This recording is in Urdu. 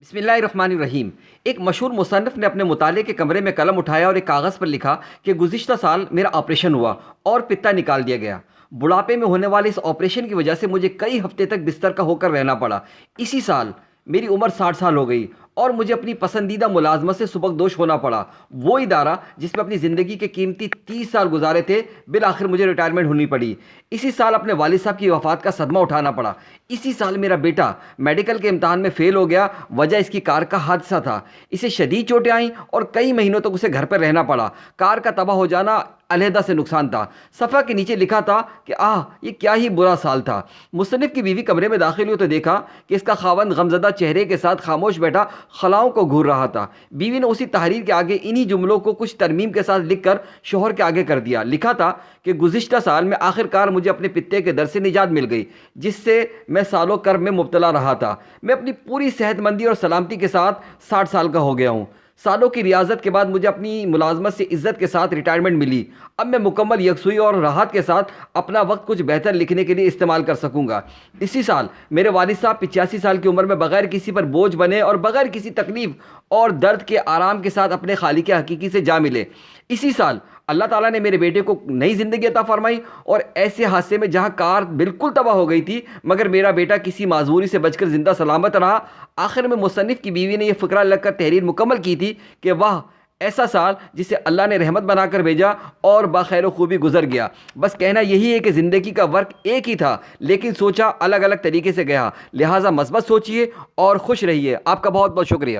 بسم اللہ الرحمن الرحیم۔ ایک مشہور مصنف نے اپنے مطالعے کے کمرے میں قلم اٹھایا اور ایک کاغذ پر لکھا کہ گزشتہ سال میرا آپریشن ہوا اور پتا نکال دیا گیا۔ بڑھاپے میں ہونے والے اس آپریشن کی وجہ سے مجھے کئی ہفتے تک بستر کا ہو کر رہنا پڑا۔ اسی سال میری عمر 60 سال ہو گئی اور مجھے اپنی پسندیدہ ملازمت سے سبکدوش ہونا پڑا۔ وہ ادارہ جس میں اپنی زندگی کے قیمتی 30 سال گزارے تھے، بالآخر مجھے ریٹائرمنٹ ہونی پڑی۔ اسی سال اپنے والد صاحب کی وفات کا صدمہ اٹھانا پڑا۔ اسی سال میرا بیٹا میڈیکل کے امتحان میں فیل ہو گیا، وجہ اس کی کار کا حادثہ تھا۔ اسے شدید چوٹیں آئیں اور کئی مہینوں تک اسے گھر پر رہنا پڑا۔ کار کا تباہ ہو جانا علیحدہ سے نقصان تھا۔ صفحہ کے نیچے لکھا تھا کہ یہ کیا ہی برا سال تھا۔ مصنف کی بیوی کمرے میں داخل ہوئی تو دیکھا کہ اس کا خاوند غمزدہ چہرے کے ساتھ خاموش بیٹھا خلاؤں کو گھور رہا تھا۔ بیوی نے اسی تحریر کے آگے انہی جملوں کو کچھ ترمیم کے ساتھ لکھ کر شوہر کے آگے کر دیا۔ لکھا تھا کہ گزشتہ سال میں آخر کار مجھے اپنے پتے کے در سے نجات مل گئی، جس سے میں سالوں کرب میں مبتلا رہا تھا۔ میں اپنی پوری صحت مندی اور سلامتی کے ساتھ 60 سال کا ہو گیا ہوں۔ سالوں کی ریاضت کے بعد مجھے اپنی ملازمت سے عزت کے ساتھ ریٹائرمنٹ ملی۔ اب میں مکمل یکسوئی اور راحت کے ساتھ اپنا وقت کچھ بہتر لکھنے کے لیے استعمال کر سکوں گا۔ اسی سال میرے والد صاحب 85 سال کی عمر میں بغیر کسی پر بوجھ بنے اور بغیر کسی تکلیف اور درد کے آرام کے ساتھ اپنے خالق حقیقی سے جا ملے۔ اسی سال اللہ تعالیٰ نے میرے بیٹے کو نئی زندگی عطا فرمائی اور ایسے حادثے میں جہاں کار بالکل تباہ ہو گئی تھی مگر میرا بیٹا کسی معذوری سے بچ کر زندہ سلامت رہا۔ آخر میں مصنف کی بیوی نے یہ فقرہ لگ کر تحریر مکمل کی تھی کہ واہ ایسا سال جسے اللہ نے رحمت بنا کر بھیجا اور باخیر و خوبی گزر گیا۔ بس کہنا یہی ہے کہ زندگی کا ورق ایک ہی تھا لیکن سوچا الگ الگ طریقے سے گیا، لہٰذا مثبت سوچیے اور خوش رہیے۔ آپ کا بہت بہت شکریہ۔